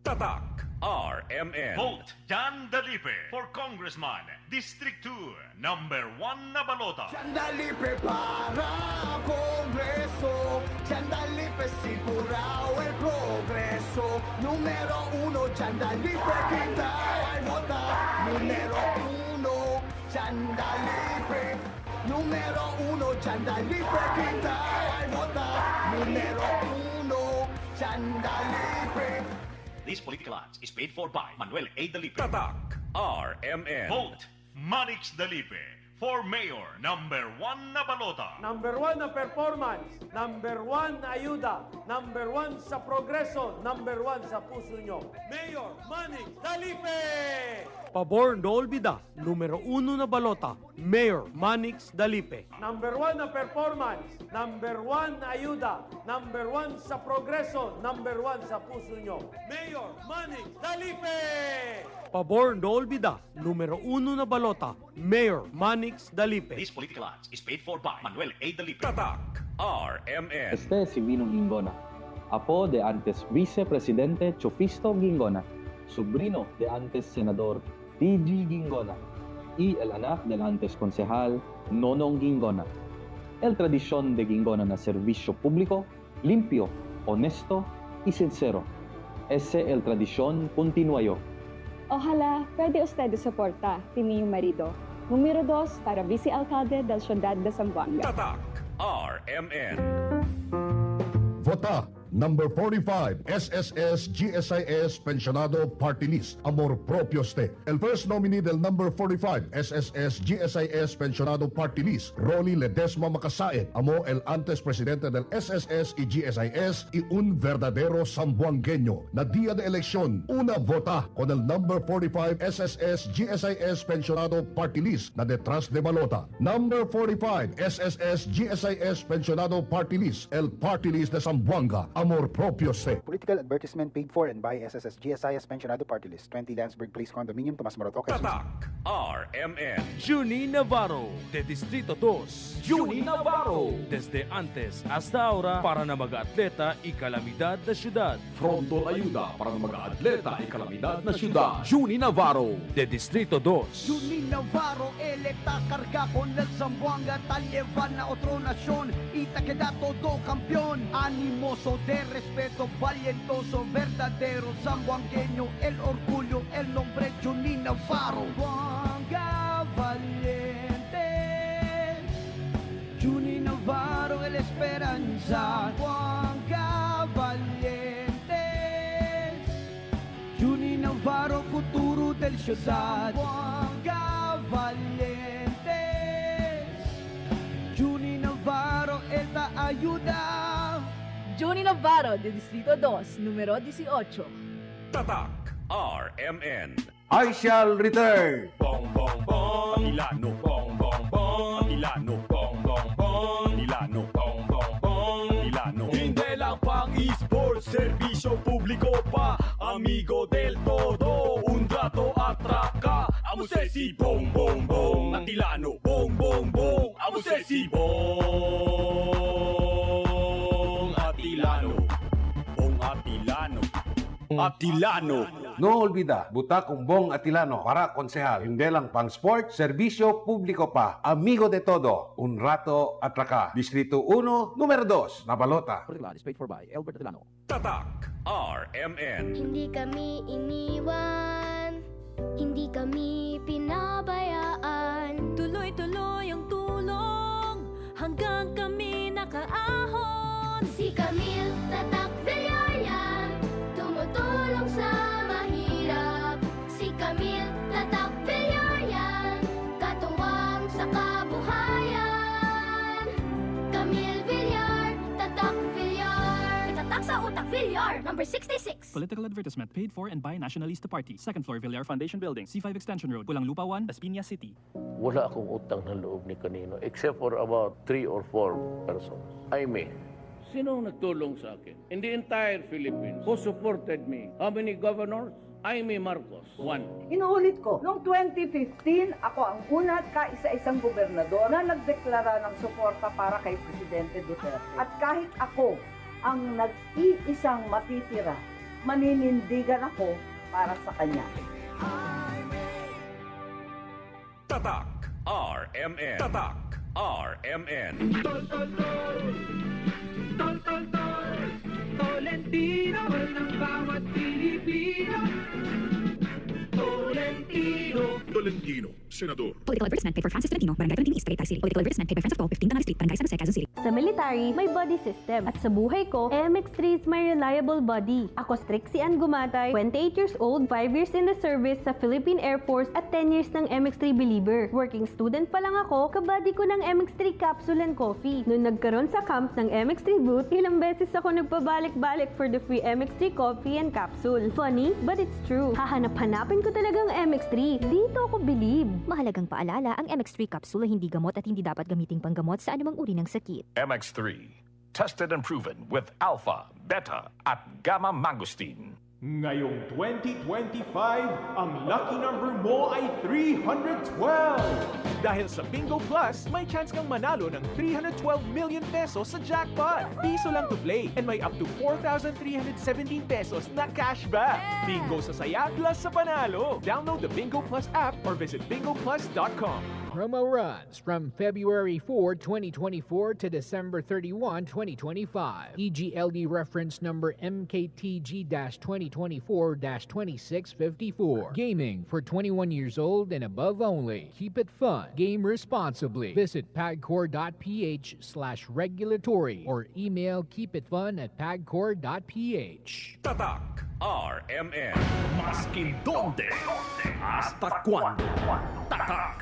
Tatak RMN. Vote Jan Dalipe for Congressman, District 2, number 1 na balota. Dalipe para Congreso, Dalipe sigurao el progreso. Número 1, Dalipe quita ay vota. Número 1, Dalipe. Número 1, Dalipe quita ay vota. Número 1, Dalipe. This political ads is paid for by Manuel A. Dalipe. Tatak RMN. Vote Manix Dalipe for Mayor, number 1 na balota. Number 1 na performance, number 1 na ayuda, number 1 sa progreso, number 1 sa puso nyo. Mayor Manny Dalipe! Pabor no olvida, numero 1 na balota, Mayor Manix Dalipe. Number 1 na performance, number 1 na ayuda, number 1 sa progreso, number 1 sa puso nyo. Mayor Manny Dalipe! Pabor no olvida, numero 1 na balota, Mayor Manix Dalipe. This political ads is paid for by Manuel A. Dalipe. Tatak RMN. Si Vino Gingona, apo de antes vicepresidente Chofisto Gingona, sobrino de antes senador T.G. Gingona y el anak del antes concejal Nonong Gingona. El tradición de Gingona na servicio público, limpio, honesto y sincero. Ese el tradición continuayo. Ojalá pwede usted suporta Timmy Marido. Número 2 para vice-alcalde del Ciudad de Zamboanga. Tatak RMN. Vota number 45, SSS GSIS Pensionado Party List, Amor Propio Ste. El first nominee del number 45, SSS GSIS Pensionado Party List, Ronnie Ledesma Macasaet, amo el antes presidente del SSS y GSIS y un verdadero zamboangueño. Na día de elección, una vota con el number 45 SSS GSIS Pensionado Party List na detrás de balota. Number 45, SSS GSIS Pensionado Party List, el Party List de Zamboanga, Amor Propio Se. Political advertisement paid for and by SSS GSIS Pensionado Party List, 20 Landsberg Place Condominium, Tomas Morato, Quezon City. Tatak RMN. Juni Navarro, de Distrito 2. Juni Navarro, desde antes hasta ahora para na mag-atleta y calamidad na syudad. Frontal ayuda para ng mga atleta y kalamidad na syudad. Juni Navarro, De Distrito 2. Juni Navarro, electa carga con el Zamboanga, tal llevan a otra nación y te queda todo campeón. Animoso de respeto, valientoso, verdadero zamboangueño, el orgullo, el nombre Juni Navarro. Zamboanga valiente, Juni Navarro, el esperanza. Zamboanga valiente, Juni Navarro, futuro del ciudad. Zamboanga valiente, Juni Navarro, esta ayuda. Juni Navarro, de Distrito 2, número 18. Tatak RMN. I shall return. Bong bong bong Ilano. Bong bong bong Ilano. Bong bong bong Ilano. Bong bong bong Ilano. Hindi lang pang esports, serbisyo publiko pa, amigo del todo, un trato at traka. Amo si Bong Bong Bong Atilano. Bong Bong Bong, amo si Bong Atilano. Bong Atilano. Atilano. No olvida, buta kung Bong Atilano para konsehal. Hindi lang pang sport, serbisyo publiko pa. Amigo de todo, un rato atraka. Distrito 1, numero 2, Nabalota. Particular is paid for by Albert Atilano. Tatak RMN. Hindi kami iniwan, hindi kami pinabayaan. Tuloy-tuloy ang tulong hanggang kami nakaahon. Si Camille Tatak Villarreal, tumutulong sa mahirap. Si Camille Tatak Villarreal, katuwang sa kabuhayan. Camille Villar, Tatak Villar. Tatak sa utak Villar, number 66. Political advertisement paid for and by Nationalista Party. Second floor, Villar Foundation Building, C5 Extension Road, Pulang Lupa 1, Las Piñas City. Wala akong utang na loob ni kanino except for about 3 or 4 persons. I may. Sino ang nagtulong sa akin? In the entire Philippines, who supported me? How many governors? Jaime Marcos, 1. Inuulit ko, noong 2015, ako ang una at kaisa-isang gobernador na nagdeklara ng suporta para kay Presidente Duterte. At kahit ako ang nag-iisang matitira maninindigan ako para sa kanya. Tatak RMN. Tatak RMN. Tolentino ng bawat Pilipino. Tolentino, Senador. Political advertisement paid for Francis Tolentino, Barangay Tolentino East, Tagaytay City. Political advertisement paid by Francis Poe, 15 Tanana Street, Barangay San Jose, Quezon City. Sa military, may body system. At sa buhay ko, MX3 is my reliable body. Ako Trixie Ann Gumatay, 28 years old, 5 years in the service sa Philippine Air Force at 10 years ng MX3 believer. Working student pa lang ako, kabady ko ng MX3 capsule and coffee. Noong nagkaroon sa camp ng MX3 booth, ilang beses ako nagpabalik-balik for the free MX3 coffee and capsule. Funny, but it's true. Hahanap-hanapin ko talagang MX3. Dito ako believe. Mahalagang paalala, ang MX3 capsule ay hindi gamot at hindi dapat gamiting panggamot sa anumang uri ng sakit. MX3, tested and proven with alpha, beta, at gamma mangosteen. Ngayong 2025, ang lucky number mo ay 312! Dahil sa Bingo Plus, may chance kang manalo ng 312 million pesos sa jackpot. Piso lang to play and may up to 4,317 pesos na cashback. Bingo sa saya plus sa panalo. Download the Bingo Plus app or visit bingoplus.com. Promo runs from February 4, 2024 to December 31, 2025. EGLD reference number MKTG-2024-2654. Gaming for 21 years old and above only. Keep it fun. Game responsibly. Visit pagcor.ph/regulatory or email keepitfun@pagcor.ph. Tatak RMN. Maskin donde, hasta cuando. Tatak